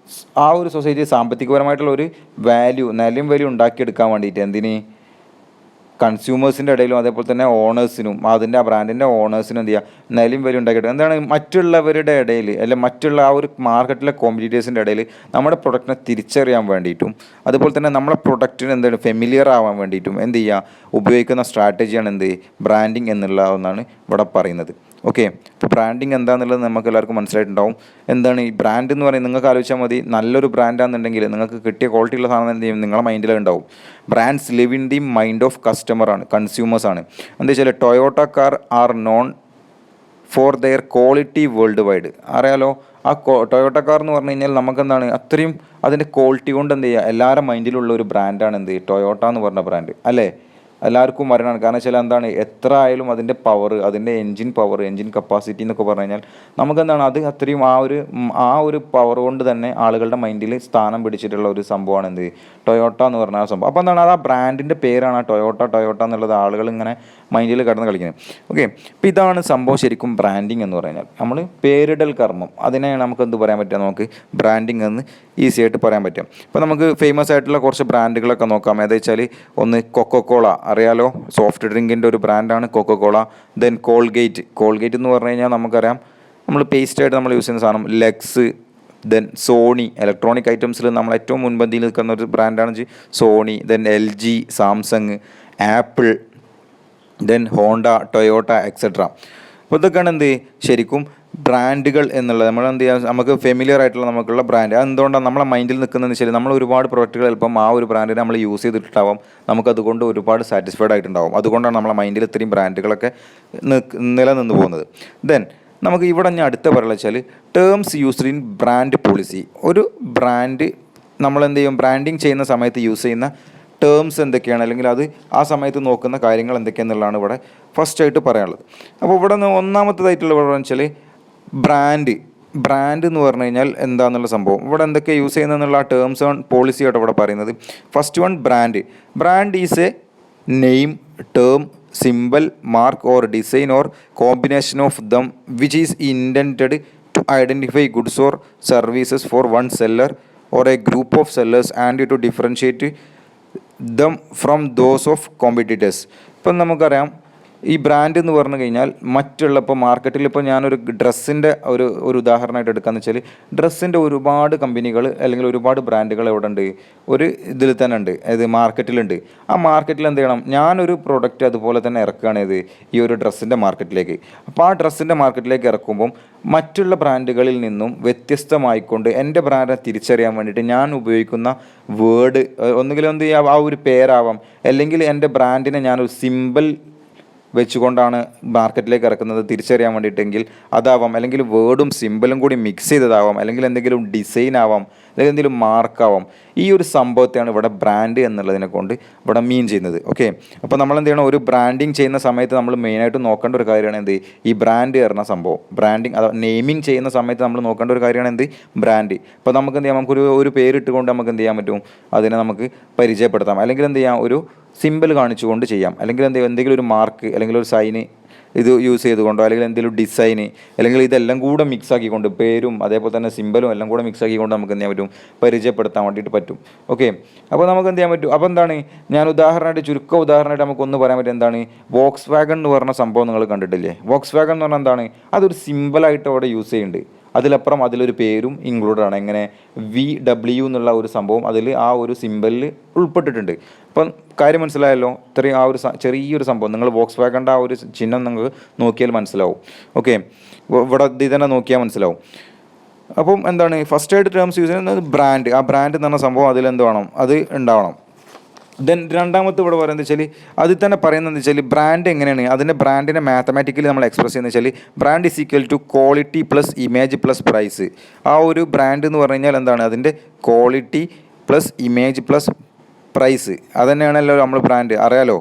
ആ ഒരു സൊസൈറ്റി സാമ്പത്തികപരമായിട്ടുള്ള ഒരു നിലയും വാല്യൂ ഉണ്ടാക്കിയെടുക്കാൻ വേണ്ടിയിട്ട് എന്തിന് കൺസ്യൂമേഴ്സിൻ്റെ ഇടയിലും അതേപോലെ തന്നെ ഓണേഴ്സിനും അതിൻ്റെ ആ ബ്രാൻഡിൻ്റെ ഓണേഴ്സിനും എന്ത് ചെയ്യുക നിലയും വാല്യൂ ഉണ്ടാക്കിയിട്ട് എന്താണ് മറ്റുള്ളവരുടെ ഇടയിൽ അല്ലെങ്കിൽ മറ്റുള്ള ആ ഒരു മാർക്കറ്റിലെ കോമ്പറ്റീറ്റേഴ്സിൻ്റെ ഇടയിൽ നമ്മുടെ പ്രൊഡക്റ്റിനെ തിരിച്ചറിയാൻ വേണ്ടിയിട്ടും അതുപോലെ തന്നെ നമ്മുടെ പ്രൊഡക്റ്റിന് എന്താണ് ഫെമിലിയർ ആവാൻ വേണ്ടിയിട്ടും എന്ത് ചെയ്യുക ഉപയോഗിക്കുന്ന സ്ട്രാറ്റജിയാണ് എന്ത് ബ്രാൻഡിങ് എന്നുള്ള ഒന്നാണ് ഇവിടെ പറയുന്നത്. ഓക്കെ, ഇപ്പോൾ ബ്രാൻഡിങ് എന്താണെന്നുള്ളത് നമുക്ക് എല്ലാവർക്കും മനസ്സിലായിട്ടുണ്ടാവും. എന്താണ് ഈ ബ്രാൻഡ് എന്ന് പറയുന്നത്? നിങ്ങൾക്ക് ആലോചിച്ചാൽ മതി, നല്ലൊരു ബ്രാൻഡാണെന്നുണ്ടെങ്കിൽ നിങ്ങൾക്ക് കിട്ടിയ ക്വാളിറ്റിയുള്ള സാധനം എന്ത് ചെയ്യും നിങ്ങളുടെ മൈൻഡിലുണ്ടാവും. Brands live in the mind of കൺസ്യൂമേഴ്സാണ്. എന്താ വെച്ചാൽ Toyota car are known for their quality world wide. അറിയാലോ, ആ ടൊയോട്ട കാർ എന്ന് പറഞ്ഞു കഴിഞ്ഞാൽ നമുക്കെന്താണ് അത്രയും അതിൻ്റെ ക്വാളിറ്റി കൊണ്ട് എന്ത് ചെയ്യുക എല്ലാവരുടെ മൈൻഡിലുള്ള ഒരു ബ്രാൻഡാണ് എന്ത് ടൊയോട്ട എന്ന് പറഞ്ഞ ബ്രാൻഡ് അല്ലേ. എല്ലാവർക്കും വരണമാണ്. കാരണം വെച്ചാൽ എന്താണ് എത്ര ആയാലും അതിൻ്റെ പവർ, അതിൻ്റെ എൻജിൻ കപ്പാസിറ്റി എന്നൊക്കെ പറഞ്ഞു കഴിഞ്ഞാൽ നമുക്കെന്താണ് അത് അത്രയും ആ ഒരു പവർ കൊണ്ട് തന്നെ ആളുകളുടെ മൈൻഡിൽ സ്ഥാനം പിടിച്ചിട്ടുള്ള ഒരു സംഭവമാണ് എന്ത് ടൊയോട്ട എന്ന് പറഞ്ഞ ആ സംഭവം. അപ്പോൾ എന്താണ് അത് ആ ബ്രാൻഡിൻ്റെ പേരാണ് ടൊയോട്ട എന്നുള്ളത് ആളുകൾ ഇങ്ങനെ മൈൻഡിൽ കടന്ന് കളിക്കുന്നത്. ഓക്കെ, അപ്പോൾ ഇതാണ് സംഭവം ശരിക്കും ബ്രാൻഡിങ് എന്ന് പറഞ്ഞാൽ. നമ്മൾ പേരിടൽ കർമ്മം അതിനെ നമുക്ക് എന്ത് പറയാൻ പറ്റുക, നമുക്ക് ബ്രാൻഡിങ് എന്ന് ഈസി ആയിട്ട് പറയാൻ പറ്റും. ഇപ്പോൾ നമുക്ക് ഫേമസ് ആയിട്ടുള്ള കുറച്ച് ബ്രാൻഡുകളൊക്കെ നോക്കാം. ഏതാ വെച്ചാൽ ഒന്ന് കൊക്കോകോള, അറിയാലോ സോഫ്റ്റ് ഡ്രിങ്കിൻ്റെ ഒരു ബ്രാൻഡാണ് കൊക്കോകോള. ദെൻ കോൾഗേറ്റ് എന്ന് പറഞ്ഞു കഴിഞ്ഞാൽ നമുക്കറിയാം നമ്മൾ പേസ്റ്റായിട്ട് നമ്മൾ യൂസ് ചെയ്യുന്ന സാധനം. ലെക്സ്, ദെൻ സോണി, ഇലക്ട്രോണിക് ഐറ്റംസിൽ നമ്മൾ ഏറ്റവും മുൻപന്തിയിൽ നിൽക്കുന്ന ഒരു ബ്രാൻഡാണ് സോണി. Then LG, Samsung, Apple, then Honda, Toyota etcetera. അപ്പോൾ ഇതൊക്കെയാണ് എന്ത് ശരിക്കും ബ്രാൻഡുകൾ എന്നുള്ളത് നമ്മൾ എന്ത് ചെയ്യാം, നമുക്ക് ഫെമിലിയർ ആയിട്ടുള്ള നമുക്കുള്ള ബ്രാൻഡ്, അത് എന്തുകൊണ്ടാണ് നമ്മളെ മൈൻഡിൽ നിൽക്കുന്നതെന്ന് വെച്ചാൽ നമ്മൾ ഒരുപാട് പ്രൊഡക്റ്റുകൾ ചിലപ്പം ആ ഒരു ബ്രാൻഡിനെ നമ്മൾ യൂസ് ചെയ്തിട്ടുണ്ടാവും, നമുക്കതുകൊണ്ട് ഒരുപാട് സാറ്റിസ്ഫൈഡ് ആയിട്ടുണ്ടാവും. അതുകൊണ്ടാണ് നമ്മളെ മൈൻഡിൽ ഇത്രയും ബ്രാൻഡുകളൊക്കെ നിലനിന്ന് പോകുന്നത്. ദെൻ നമുക്ക് ഇവിടെ ഞാൻ അടുത്ത പറയുക വെച്ചാൽ terms used in brand policy. ഒരു ബ്രാൻഡ് നമ്മൾ എന്ത് ചെയ്യും, ബ്രാൻഡിങ് ചെയ്യുന്ന സമയത്ത് യൂസ് ചെയ്യുന്ന ടേംസ് എന്തൊക്കെയാണ്, അല്ലെങ്കിൽ അത് ആ സമയത്ത് നോക്കുന്ന കാര്യങ്ങൾ എന്തൊക്കെയാണെന്നുള്ളതാണ് ഇവിടെ ഫസ്റ്റായിട്ട് പറയാനുള്ളത്. അപ്പോൾ ഇവിടെ നിന്ന് ഒന്നാമത്തേതായിട്ടുള്ള പറയുന്നത് വെച്ചാൽ ബ്രാൻഡ് എന്ന് പറഞ്ഞു കഴിഞ്ഞാൽ എന്താണെന്നുള്ള സംഭവം ഇവിടെ എന്തൊക്കെ യൂസ് ചെയ്യുന്നതെന്നുള്ള ആ ടേംസ് ആൻഡ് പോളിസി ആയിട്ട് ഇവിടെ പറയുന്നത്. First one brand is a name, term, symbol, mark or design or combination of them which is intended to identify goods or services for one seller or a group of sellers and to differentiate them from those of competitors. ഇപ്പം നമുക്കറിയാം ഈ ബ്രാൻഡ് എന്ന് പറഞ്ഞു കഴിഞ്ഞാൽ മറ്റുള്ള ഇപ്പോൾ മാർക്കറ്റിൽ ഇപ്പോൾ ഞാനൊരു ഡ്രസ്സിൻ്റെ ഒരു ഉദാഹരണമായിട്ട് എടുക്കാമെന്ന് വെച്ചാൽ ഡ്രസ്സിൻ്റെ ഒരുപാട് കമ്പനികൾ അല്ലെങ്കിൽ ഒരുപാട് ബ്രാൻഡുകൾ എവിടെ ഉണ്ട്, ഒരു ഇതിൽ തന്നെ ഉണ്ട്, ഇത് മാർക്കറ്റിലുണ്ട്. ആ മാർക്കറ്റിൽ എന്ത് ചെയ്യണം, ഞാനൊരു പ്രോഡക്റ്റ് അതുപോലെ തന്നെ ഇറക്കുകയാണ് ഈ ഒരു ഡ്രസ്സിൻ്റെ മാർക്കറ്റിലേക്ക്. അപ്പോൾ ആ ഡ്രസ്സിൻ്റെ മാർക്കറ്റിലേക്ക് ഇറക്കുമ്പം മറ്റുള്ള ബ്രാൻഡുകളിൽ നിന്നും വ്യത്യസ്തമായിക്കൊണ്ട് എൻ്റെ ബ്രാൻഡിനെ തിരിച്ചറിയാൻ വേണ്ടിയിട്ട് ഞാൻ ഉപയോഗിക്കുന്ന വേർഡ് ഒന്നുകിലും എന്ത് ചെയ്യുക, ആ ഒരു പേരാവാം, അല്ലെങ്കിൽ എൻ്റെ ബ്രാൻഡിനെ ഞാനൊരു സിമ്പിൾ വെച്ചുകൊണ്ടാണ് മാർക്കറ്റിലേക്ക് ഇറക്കുന്നത് തിരിച്ചറിയാൻ വേണ്ടിയിട്ടെങ്കിൽ അതാവാം, അല്ലെങ്കിൽ വേർഡും സിമ്പിളും കൂടി മിക്സ് ചെയ്തതാവാം, അല്ലെങ്കിൽ എന്തെങ്കിലും ഡിസൈൻ ആവാം, അല്ലെങ്കിൽ എന്തെങ്കിലും മാർക്കാവാം. ഈ ഒരു സംഭവത്തെയാണ് ഇവിടെ ബ്രാൻഡ് എന്നുള്ളതിനെ കൊണ്ട് ഇവിടെ മീൻ ചെയ്യുന്നത്. ഓക്കെ, അപ്പോൾ നമ്മൾ എന്ത് ചെയ്യണം, ഒരു ബ്രാൻഡിങ് ചെയ്യുന്ന സമയത്ത് നമ്മൾ മെയിനായിട്ട് നോക്കേണ്ട ഒരു കാര്യമാണ് എന്ത്, ഈ ബ്രാൻഡ് പറഞ്ഞ സംഭവം. ബ്രാൻഡിങ് അഥവാ നെയിമിങ് ചെയ്യുന്ന സമയത്ത് നമ്മൾ നോക്കേണ്ട ഒരു കാര്യമാണ് എന്ത്, ബ്രാൻഡ്. ഇപ്പോൾ നമുക്ക് എന്ത് ചെയ്യാം, നമുക്കൊരു പേരിട്ടുകൊണ്ട് നമുക്ക് എന്ത് ചെയ്യാൻ പറ്റും, അതിനെ നമുക്ക് പരിചയപ്പെടുത്താം, അല്ലെങ്കിൽ എന്ത് ചെയ്യാം, ഒരു സിമ്പിൾ കാണിച്ചുകൊണ്ട് ചെയ്യാം, അല്ലെങ്കിൽ എന്തെങ്കിലും ഒരു മാർക്ക് അല്ലെങ്കിൽ ഒരു സൈന് ഇത് യൂസ് ചെയ്തുകൊണ്ടോ, അല്ലെങ്കിൽ എന്തെങ്കിലും ഡിസൈന്, അല്ലെങ്കിൽ ഇതെല്ലാം കൂടെ മിക്സ് ആക്കിക്കൊണ്ട് പേരും അതേപോലെ തന്നെ സിമ്പിളും എല്ലാം കൂടെ മിക്സ് ആക്കിക്കൊണ്ട് നമുക്ക് എന്ത് ചെയ്യാൻ പറ്റും, പരിചയപ്പെടുത്താൻ വേണ്ടിയിട്ട് പറ്റും. ഓക്കെ, അപ്പോൾ നമുക്ക് എന്ത് ചെയ്യാൻ പറ്റും, അപ്പോൾ എന്താണ് ഞാൻ ഉദാഹരണമായിട്ട് നമുക്കൊന്ന് പറയാൻ പറ്റും, എന്താണ് വോക്സ് വാഗൺ എന്ന് പറഞ്ഞ സംഭവം നിങ്ങൾ കണ്ടിട്ടില്ലേ? വോക്സ് വാഗൺ എന്ന് പറഞ്ഞാൽ എന്താണ്, അതൊരു സിമ്പിളായിട്ട് അവിടെ യൂസ് ചെയ്യുന്നുണ്ട്, അതിലപ്പുറം അതിലൊരു പേരും ഇൻക്ലൂഡഡ് ആണ്. എങ്ങനെ VW എന്നുള്ള ഒരു സംഭവം അതിൽ ആ ഒരു സിമ്പലിൽ ഉൾപ്പെട്ടിട്ടുണ്ട്. അപ്പം കാര്യം മനസ്സിലായല്ലോ, ഇത്രയും ആ ഒരു ചെറിയൊരു സംഭവം നിങ്ങൾ വോക്സ് വാഗണിൻ്റെ ആ ഒരു ചിഹ്നം നിങ്ങൾക്ക് നോക്കിയാൽ മനസ്സിലാവും. ഓക്കെ, ഇവിടെ ഇത് തന്നെ നോക്കിയാൽ മനസ്സിലാവും. അപ്പം എന്താണ് ഫസ്റ്റ് ടേംസ് യൂസ് ചെയ്യുന്നത് ബ്രാൻഡ്. ആ ബ്രാൻഡ് എന്ന് പറഞ്ഞ സംഭവം അതിലെന്ത് വേണം, അത് ഉണ്ടാവണം. ദെൻ രണ്ടാമത്തെ ഇവിടെ പറയുന്നത് വെച്ചാൽ അതിൽ തന്നെ പറയുന്നത് വെച്ചാൽ ബ്രാൻഡ് എങ്ങനെയാണ്, അതിൻ്റെ ബ്രാൻഡിനെ മാത്തമാറ്റിക്കലി നമ്മൾ എക്സ്പ്രസ് ചെയ്യുന്നത് വെച്ചാൽ brand is equal to quality plus image plus price. ആ ഒരു ബ്രാൻഡ് എന്ന് പറഞ്ഞു കഴിഞ്ഞാൽ എന്താണ്, അതിൻ്റെ quality plus image plus price. അതുതന്നെയാണല്ലോ നമ്മൾ ബ്രാൻഡ് അറിയാലോ.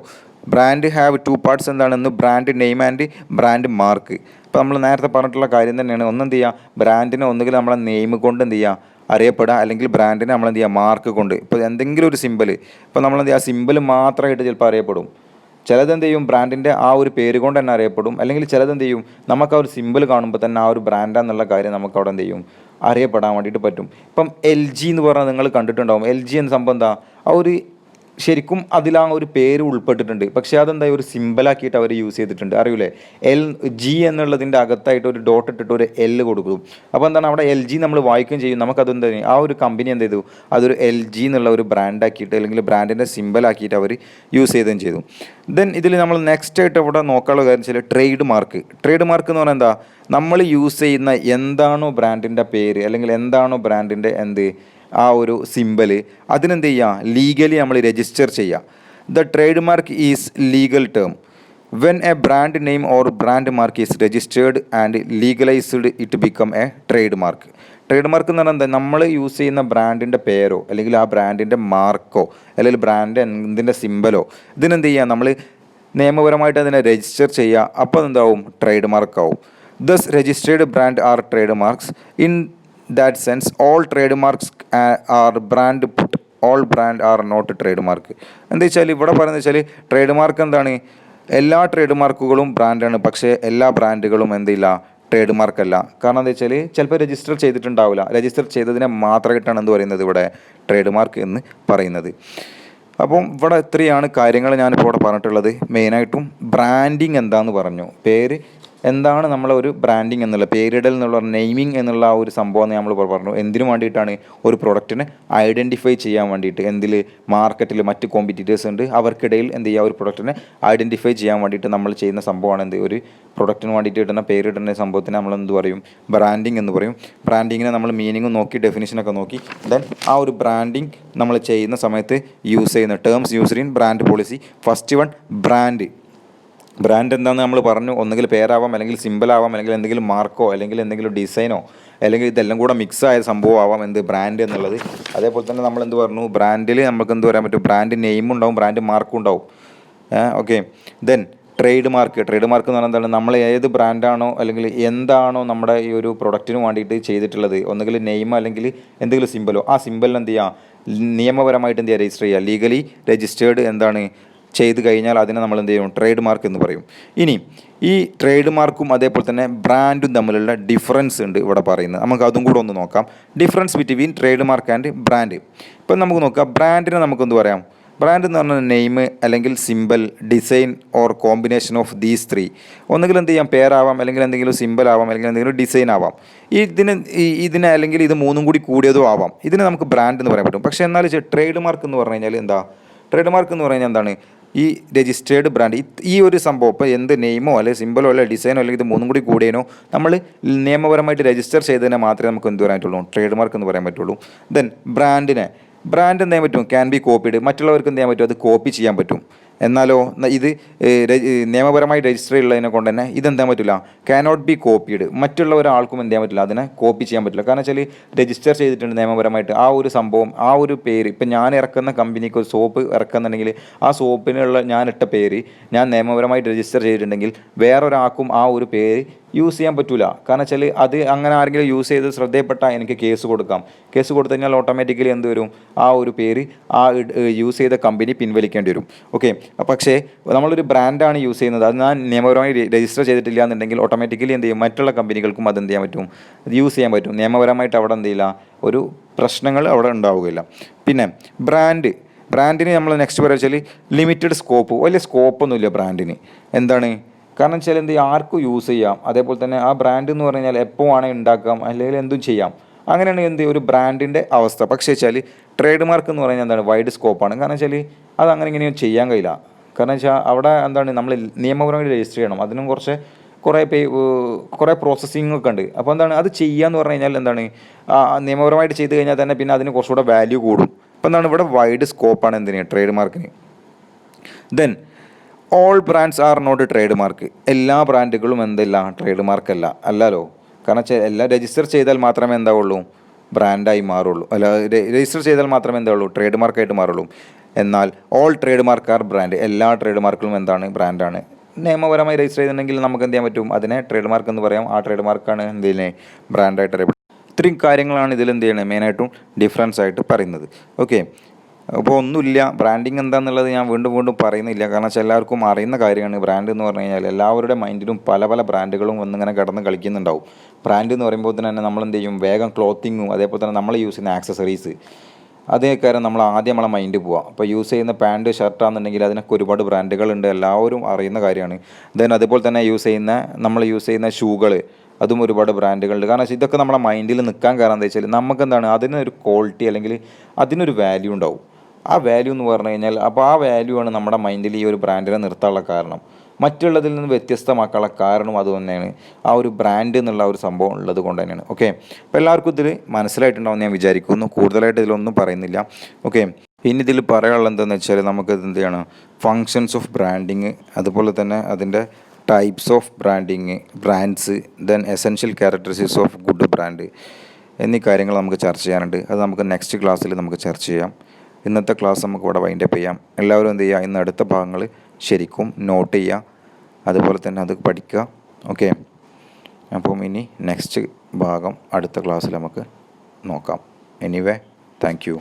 ബ്രാൻഡ് ഹാവ് 2 പാർട്സ്, എന്താണെന്ന് brand name and brand mark. ഇപ്പോൾ നമ്മൾ നേരത്തെ പറഞ്ഞിട്ടുള്ള കാര്യം തന്നെയാണ്. ഒന്നെന്ത് ചെയ്യുക, ബ്രാൻഡിനെ ഒന്നുകിൽ നമ്മളെ നെയിം കൊണ്ട് എന്ത് ചെയ്യുക അറിയപ്പെടുക, അല്ലെങ്കിൽ ബ്രാൻഡിനെ നമ്മളെന്ത് ചെയ്യുക മാർക്ക് കൊണ്ട്. ഇപ്പോൾ എന്തെങ്കിലും ഒരു സിമ്പിൾ, ഇപ്പോൾ നമ്മളെന്ത് ചെയ്യുക സിമ്പിൾ മാത്രമായിട്ട് ചിലപ്പോൾ അറിയപ്പെടും. ചിലതെന്ത് ചെയ്യും, ബ്രാൻഡിൻ്റെ ആ ഒരു പേര് കൊണ്ട് തന്നെ അറിയപ്പെടും, അല്ലെങ്കിൽ ചിലതെന്ത് ചെയ്യും, നമുക്ക് ആ ഒരു സിമ്പിൾ കാണുമ്പോൾ തന്നെ ആ ഒരു ബ്രാൻഡാന്നുള്ള കാര്യം നമുക്ക് അവിടെ എന്ത് ചെയ്യും അറിയപ്പെടാൻ വേണ്ടിയിട്ട് പറ്റും. ഇപ്പം LG എന്ന് പറഞ്ഞാൽ നിങ്ങൾ കണ്ടിട്ടുണ്ടാവും. LG എന്ന സംഭവം എന്താ, ആ ഒരു ശരിക്കും അതിൽ ആ ഒരു പേര് ഉൾപ്പെട്ടിട്ടുണ്ട്, പക്ഷേ അതെന്താ ഒരു സിമ്പിളാക്കിയിട്ട് അവർ യൂസ് ചെയ്തിട്ടുണ്ട്, അറിയില്ലേ? LG എന്നുള്ളതിൻ്റെ അകത്തായിട്ട് ഒരു ഡോട്ട് ഇട്ടിട്ട് ഒരു L കൊടുക്കും. അപ്പോൾ എന്താണ് അവിടെ LG നമ്മൾ വായിക്കുകയും ചെയ്യും, നമുക്കതെന്താ ആ ഒരു കമ്പനി എന്ത് ചെയ്തു, അതൊരു LG എന്നുള്ള ഒരു ബ്രാൻഡാക്കിയിട്ട് അല്ലെങ്കിൽ ബ്രാൻഡിൻ്റെ സിമ്പിളാക്കിയിട്ട് അവർ യൂസ് ചെയ്യുകയും ചെയ്തു. ദെൻ ഇതിൽ നമ്മൾ നെക്സ്റ്റ് ആയിട്ട് ഇവിടെ നോക്കാനുള്ള കാര്യം വെച്ചാൽ ട്രേഡ് മാർക്ക് എന്ന് പറഞ്ഞാൽ എന്താ, നമ്മൾ യൂസ് ചെയ്യുന്ന എന്താണോ ബ്രാൻഡിൻ്റെ പേര്, അല്ലെങ്കിൽ എന്താണോ ബ്രാൻഡിൻ്റെ ആ ഒരു സിമ്പല്, അതിനെന്ത് ചെയ്യുക, ലീഗലി നമ്മൾ രജിസ്റ്റർ ചെയ്യുക. The trade mark is legal term when A brand name or brand mark is registered and legalised it become A trade mark. Trade mark എന്ന് പറഞ്ഞാൽ എന്താ, നമ്മൾ യൂസ് ചെയ്യുന്ന ബ്രാൻഡിൻ്റെ പേരോ അല്ലെങ്കിൽ ആ ബ്രാൻഡിൻ്റെ മാർക്കോ അല്ലെങ്കിൽ ബ്രാൻഡ് എന്തിൻ്റെ സിമ്പലോ ഇതിനെന്ത് ചെയ്യുക, നമ്മൾ നിയമപരമായിട്ട് അതിനെ രജിസ്റ്റർ ചെയ്യുക. അപ്പോൾ എന്താവും, ട്രേഡ് മാർക്കാവും. Thus registered brand are trade marks. In that sense all trade marks are brand but, all brand are not trade mark. എന്താ വെച്ചാൽ ഇവിടെ പറയുന്നത് വെച്ചാൽ ട്രേഡ് മാർക്ക് എന്താണ്, എല്ലാ ട്രേഡ് മാർക്കുകളും ബ്രാൻഡാണ്, പക്ഷേ എല്ലാ ബ്രാൻഡുകളും എന്തില്ല ട്രേഡ് മാർക്കല്ല. കാരണം എന്താ വെച്ചാൽ ചിലപ്പോൾ രജിസ്റ്റർ ചെയ്തിട്ടുണ്ടാവില്ല, രജിസ്റ്റർ ചെയ്തതിനെ മാത്രമായിട്ടാണ് എന്ത് പറയുന്നത് ഇവിടെ ട്രേഡ് മാർക്ക് എന്ന് പറയുന്നത്. അപ്പം ഇവിടെ ഇത്രയാണ് കാര്യങ്ങൾ ഞാനിപ്പോൾ ഇവിടെ പറഞ്ഞിട്ടുള്ളത്. മെയിനായിട്ടും ബ്രാൻഡിങ് എന്താണെന്ന് പറഞ്ഞു, പേര് എന്താണ് നമ്മളെ ഒരു ബ്രാൻഡിങ് എന്നുള്ള പേരിടൽ എന്നുള്ള നെയിമിങ് എന്നുള്ള ആ ഒരു സംഭവം നമ്മൾ പറഞ്ഞു. എന്തിനു വേണ്ടിയിട്ടാണ്? ഒരു പ്രൊഡക്റ്റിനെ ഐഡൻറ്റിഫൈ ചെയ്യാൻ വേണ്ടിയിട്ട്. എന്തിൽ? മാർക്കറ്റിൽ മറ്റ് കോമ്പറ്റീറ്റേഴ്സ് ഉണ്ട്, അവർക്കിടയിൽ എന്ത് ചെയ്യുക, ഒരു പ്രൊഡക്റ്റിനെ ഐഡൻറ്റിഫൈ ചെയ്യാൻ വേണ്ടിയിട്ട് നമ്മൾ ചെയ്യുന്ന സംഭവമാണ് എന്ത്? ഒരു പ്രൊഡക്റ്റിന് വേണ്ടിയിട്ട് ഇടുന്ന പേരിടുന്ന സംഭവത്തിന് നമ്മൾ എന്ത് പറയും? ബ്രാൻഡിങ് എന്ന് പറയും. ബ്രാൻഡിങ്ങിനെ നമ്മൾ മീനിങ് നോക്കി ഡെഫിനിഷനൊക്കെ നോക്കി ദെൻ ആ ഒരു ബ്രാൻഡിങ് നമ്മൾ ചെയ്യുന്ന സമയത്ത് യൂസ് ചെയ്യുന്ന terms used in brand policy. First one, brand. Brand എന്താണെന്ന് നമ്മൾ പറഞ്ഞു. ഒന്നുകിൽ പേരാവാം, അല്ലെങ്കിൽ സിമ്പിളാവാം, അല്ലെങ്കിൽ എന്തെങ്കിലും മാർക്കോ, അല്ലെങ്കിൽ എന്തെങ്കിലും ഡിസൈനോ, അല്ലെങ്കിൽ ഇതെല്ലാം കൂടെ മിക്സ് ആയ സംഭവം ആവാം എന്ത്? ബ്രാൻഡ് എന്നുള്ളത്. അതേപോലെ തന്നെ നമ്മൾ എന്ത് പറഞ്ഞു? ബ്രാൻഡിൽ നമുക്ക് എന്ത് പറയാൻ പറ്റും? ബ്രാൻഡ് നെയിം ഉണ്ടാവും, ബ്രാൻഡ് മാർക്കും ഉണ്ടാവും. Okay. Then trade mark. Trade mark എന്ന് പറഞ്ഞാൽ എന്താണ്? നമ്മൾ ഏത് ബ്രാൻഡാണോ അല്ലെങ്കിൽ എന്താണോ നമ്മുടെ ഈ ഒരു പ്രൊഡക്റ്റിന് വേണ്ടിയിട്ട് ചെയ്തിട്ടുള്ളത്, ഒന്നുകിൽ നെയിം അല്ലെങ്കിൽ എന്തെങ്കിലും സിമ്പലോ, ആ സിമ്പലിന് എന്ത് ചെയ്യുക? നിയമപരമായിട്ട് എന്ത് ചെയ്യുക? രജിസ്റ്റർ ചെയ്യുക. ലീഗലി രജിസ്റ്റേർഡ് എന്താണ് ചെയ്ത് കഴിഞ്ഞാൽ അതിനെ നമ്മൾ എന്ത് ചെയ്യും? ട്രേഡ് മാർക്ക് എന്ന് പറയും. ഇനി ഈ ട്രേഡ് മാർക്കും അതേപോലെ തന്നെ ബ്രാൻഡും തമ്മിലുള്ള ഡിഫറൻസ് ഉണ്ട് ഇവിടെ പറയുന്നത്. നമുക്ക് അതും കൂടെ ഒന്ന് നോക്കാം. Difference between trade mark and brand. ഇപ്പം നമുക്ക് നോക്കാം. ബ്രാൻഡിനെ നമുക്കെന്ത് പറയാം? ബ്രാൻഡ് എന്ന് പറഞ്ഞാൽ നെയിം അല്ലെങ്കിൽ symbol, design or combination of these three. ഒന്നുകിൽ എന്ത് ചെയ്യാം? പേരാവാം, അല്ലെങ്കിൽ എന്തെങ്കിലും സിമ്പൽ ആവാം, അല്ലെങ്കിൽ എന്തെങ്കിലും ഡിസൈൻ ആവാം. ഇതിന് അല്ലെങ്കിൽ ഇത് മൂന്നും കൂടി കൂടിയതോ ആവാം. ഇതിന് നമുക്ക് ബ്രാൻഡ് എന്ന് പറയാൻ പറ്റും. പക്ഷേ എന്നാൽ ട്രേഡ് മാർക്ക് എന്ന് പറഞ്ഞു കഴിഞ്ഞാൽ എന്താ? ട്രേഡ് മാർക്ക് എന്ന് പറഞ്ഞു കഴിഞ്ഞാൽ എന്താണ്? ഈ രജിസ്റ്റേർഡ് ബ്രാൻഡ്, ഈ ഒരു സംഭവം ഇപ്പോൾ എന്ത് നെയിമോ അല്ലെങ്കിൽ സിമ്പലോ അല്ലെങ്കിൽ ഡിസൈനോ അല്ലെങ്കിൽ ഇത് മൂന്നും കൂടി കൂടിയതിനോ നമ്മൾ നിയമപരമായിട്ട് രജിസ്റ്റർ ചെയ്തതിനെ മാത്രമേ നമുക്ക് എന്ത് പറയാൻ പറ്റുള്ളൂ? ട്രേഡ് മാർക്ക് എന്ന് പറയാൻ പറ്റുള്ളൂ. ദെൻ ബ്രാൻഡ് എന്ത് ചെയ്യാൻ പറ്റും? Can be Covid. മറ്റുള്ളവർക്ക് എന്ത് ചെയ്യാൻ പറ്റും? അത് കോപ്പി ചെയ്യാൻ പറ്റും. എന്നാലോ ഇത് നിയമപരമായി രജിസ്റ്റർ ഉള്ളതിനെ കൊണ്ട് തന്നെ ഇതെന്താൻ പറ്റില്ല? Cannot B copied. മറ്റുള്ള ഒരാൾക്കും എന്ത് ചെയ്യാൻ പറ്റില്ല? അതിനെ കോപ്പി ചെയ്യാൻ പറ്റില്ല. കാരണം വെച്ചാൽ രജിസ്റ്റർ ചെയ്തിട്ടുണ്ട് നിയമപരമായിട്ട് ആ ഒരു സംഭവം, ആ ഒരു പേര്. ഇപ്പം ഞാൻ ഇറക്കുന്ന കമ്പനിക്ക് ഒരു സോപ്പ് ഇറക്കുന്നുണ്ടെങ്കിൽ ആ സോപ്പിനുള്ള ഞാൻ ഇട്ട പേര് ഞാൻ നിയമപരമായിട്ട് രജിസ്റ്റർ ചെയ്തിട്ടുണ്ടെങ്കിൽ വേറൊരാൾക്കും ആ ഒരു പേര് യൂസ് ചെയ്യാൻ പറ്റില്ല. കാരണം വെച്ചാൽ അത് അങ്ങനെ ആരെങ്കിലും യൂസ് ചെയ്ത് ശ്രദ്ധയപ്പെട്ടാൽ എനിക്ക് കേസ് കൊടുക്കാം. കേസ് കൊടുത്തു കഴിഞ്ഞാൽ ഓട്ടോമാറ്റിക്കലി എന്ത് വരും? ആ ഒരു പേര് ആ യൂസ് ചെയ്ത കമ്പനി പിൻവലിക്കേണ്ടി വരും. ഓക്കെ. പക്ഷേ നമ്മളൊരു ബ്രാൻഡാണ് യൂസ് ചെയ്യുന്നത്, അത് ഞാൻ നിയമപരമായി രജിസ്റ്റർ ചെയ്തിട്ടില്ല എന്നുണ്ടെങ്കിൽ ഓട്ടോമാറ്റിക്കലി എന്ത് ചെയ്യും? മറ്റുള്ള കമ്പനികൾക്കും അത് എന്ത് ചെയ്യാൻ പറ്റും? അത് യൂസ് ചെയ്യാൻ പറ്റും. നിയമപരമായിട്ട് അവിടെ എന്ത് ചെയ്യില്ല? ഒരു പ്രശ്നങ്ങൾ അവിടെ ഉണ്ടാവുകയില്ല. പിന്നെ ബ്രാൻഡിന് നമ്മൾ നെക്സ്റ്റ് പറയുക വെച്ചാൽ ലിമിറ്റഡ് സ്കോപ്പ്. വലിയ സ്കോപ്പൊന്നുമില്ല ബ്രാൻഡിന്. എന്താണ്? കാരണം വെച്ചാൽ എന്ത് ചെയ്യും? ആർക്കും യൂസ് ചെയ്യാം. അതേപോലെ തന്നെ ആ ബ്രാൻഡ് എന്ന് പറഞ്ഞു കഴിഞ്ഞാൽ എപ്പോൾ വേണമെങ്കിൽ ഉണ്ടാക്കാം, അല്ലെങ്കിൽ എന്തും ചെയ്യാം. അങ്ങനെയാണ് എന്ത് ഒരു ബ്രാൻഡിൻ്റെ അവസ്ഥ. പക്ഷേ വെച്ചാൽ ട്രേഡ് മാർക്ക് എന്ന് പറഞ്ഞാൽ എന്താണ്? വൈഡ് സ്കോപ്പാണ്. കാരണം വെച്ചാൽ അത് അങ്ങനെ ഇങ്ങനെയും ചെയ്യാൻ കഴിയില്ല. കാരണം വെച്ചാൽ അവിടെ എന്താണ്? നമ്മൾ നിയമപരമായി രജിസ്റ്റർ ചെയ്യണം. അതിനും കുറേ പ്രോസസ്സിംഗ് ഒക്കെ ഉണ്ട്. അപ്പോൾ എന്താണ്? അത് ചെയ്യാന്ന് പറഞ്ഞു കഴിഞ്ഞാൽ എന്താണ്? നിയമപരമായിട്ട് ചെയ്ത് കഴിഞ്ഞാൽ തന്നെ പിന്നെ അതിന് കുറച്ചുകൂടെ വാല്യൂ കൂടും. അപ്പോൾ എന്താണ്? ഇവിടെ വൈഡ് സ്കോപ്പാണ് എന്തിന്? ട്രേഡ് മാർക്കിന്. Then all brands are not trade mark. എല്ലാ ബ്രാൻഡുകളും എന്തല്ല? ട്രേഡ് മാർക്കല്ല. അല്ലല്ലോ. കാരണം എല്ലാം രജിസ്റ്റർ ചെയ്താൽ മാത്രമേ എന്താവുള്ളൂ? ബ്രാൻഡായി മാറുള്ളൂ. അല്ല, രജിസ്റ്റർ ചെയ്താൽ മാത്രമേ എന്താവുള്ളൂ? ട്രേഡ് മാർക്കായിട്ട് മാറുള്ളൂ. എന്നാൽ all trade mark are brand. എല്ലാ ട്രേഡ് മാർക്കുകളും എന്താണ്? ബ്രാൻഡാണ്. നിയമപരമായി രജിസ്റ്റർ ചെയ്തിട്ടുണ്ടെങ്കിൽ നമുക്ക് എന്ത് ചെയ്യാൻ പറ്റും? അതിനെ ട്രേഡ് മാർക്ക് എന്ന് പറയാം. ആ ട്രേഡ് മാർക്കാണ് എന്തിനെ? ബ്രാൻഡായിട്ട് അറിയപ്പെടുന്നത്. ഇത്രയും കാര്യങ്ങളാണ് ഇതിൽ എന്ത് ചെയ്യണത്? മെയിനായിട്ടും ഡിഫറൻസ് ആയിട്ട് പറയുന്നത്. ഓക്കെ. അപ്പോൾ ഒന്നുമില്ല, ബ്രാൻഡിങ് എന്താണെന്നുള്ളത് ഞാൻ വീണ്ടും പറയുന്നില്ല. കാരണം വെച്ചാൽ എല്ലാവർക്കും അറിയുന്ന കാര്യമാണ്. ബ്രാൻഡ് എന്ന് പറഞ്ഞു കഴിഞ്ഞാൽ എല്ലാവരുടെ മൈൻഡിലും പല ബ്രാൻഡുകളും ഒന്നിങ്ങനെ കിടന്ന് കളിക്കുന്നുണ്ടാവും. ബ്രാൻഡ് എന്ന് പറയുമ്പോൾ തന്നെ നമ്മൾ എന്ത് ചെയ്യും? വേഗം ക്ലോത്തിങ്ങും അതേപോലെ തന്നെ നമ്മൾ യൂസ് ചെയ്യുന്ന ആക്സസറീസ് അതേ കാര്യം നമ്മൾ ആദ്യം നമ്മളെ മൈൻഡ് പോവുക. അപ്പോൾ യൂസ് ചെയ്യുന്ന പാൻറ്റ് ഷർട്ടാണെന്നുണ്ടെങ്കിൽ അതിനൊക്കെ ഒരുപാട് ബ്രാൻഡുകളുണ്ട്, എല്ലാവരും അറിയുന്ന കാര്യമാണ്. ദെൻ അതുപോലെ തന്നെ നമ്മൾ യൂസ് ചെയ്യുന്ന ഷൂകൾ, അതും ഒരുപാട് ബ്രാൻഡുകളുണ്ട്. കാരണം വെച്ചാൽ ഇതൊക്കെ നമ്മളെ മൈൻഡിൽ നിൽക്കാൻ കാരണം എന്താ വെച്ചാൽ നമുക്ക് എന്താണ്? അതിനൊരു ക്വാളിറ്റി അല്ലെങ്കിൽ അതിനൊരു വാല്യൂ ഉണ്ടാവും. ആ വാല്യൂ എന്ന് പറഞ്ഞു കഴിഞ്ഞാൽ അപ്പോൾ ആ വാല്യൂ ആണ് നമ്മുടെ മൈൻഡിൽ ഈ ഒരു ബ്രാൻഡിനെ നിർത്താനുള്ള കാരണം. മറ്റുള്ളതിൽ നിന്ന് വ്യത്യസ്തമാക്കാനുള്ള കാരണം അതുതന്നെയാണ്. ആ ഒരു ബ്രാൻഡ് എന്നുള്ള ഒരു സംഭവം ഉള്ളത് കൊണ്ട് തന്നെയാണ്. ഓക്കെ. അപ്പോൾ എല്ലാവർക്കും ഇതിൽ മനസ്സിലായിട്ടുണ്ടാവും ഞാൻ വിചാരിക്കുന്നു. കൂടുതലായിട്ട് ഇതിലൊന്നും പറയുന്നില്ല. ഓക്കെ. ഇനി ഇതിൽ പറയാനുള്ളത് എന്താണെന്ന് വെച്ചാൽ നമുക്ക് എന്ത് ചെയ്യണം? ഫങ്ഷൻസ് ഓഫ് ബ്രാൻഡിങ്, അതുപോലെ തന്നെ അതിൻ്റെ types of brands, then essential characteristics of good brand എന്നീ കാര്യങ്ങൾ നമുക്ക് ചർച്ച ചെയ്യാനുണ്ട്. അത് നമുക്ക് നെക്സ്റ്റ് ക്ലാസ്സിൽ നമുക്ക് ചർച്ച ചെയ്യാം. ഇന്നത്തെ ക്ലാസ് നമുക്ക് ഇവിടെ വൈൻഡപ്പ് ചെയ്യാം. എല്ലാവരും എന്ത് ചെയ്യുക? ഇന്ന് അടുത്ത ഭാഗങ്ങൾ ശരിക്കും നോട്ട് ചെയ്യുക, അതുപോലെ തന്നെ അത് പഠിക്കുക. ഓക്കെ. അപ്പം ഇനി നെക്സ്റ്റ് ഭാഗം അടുത്ത ക്ലാസ്സിൽ നമുക്ക് നോക്കാം. Anyway, thank you.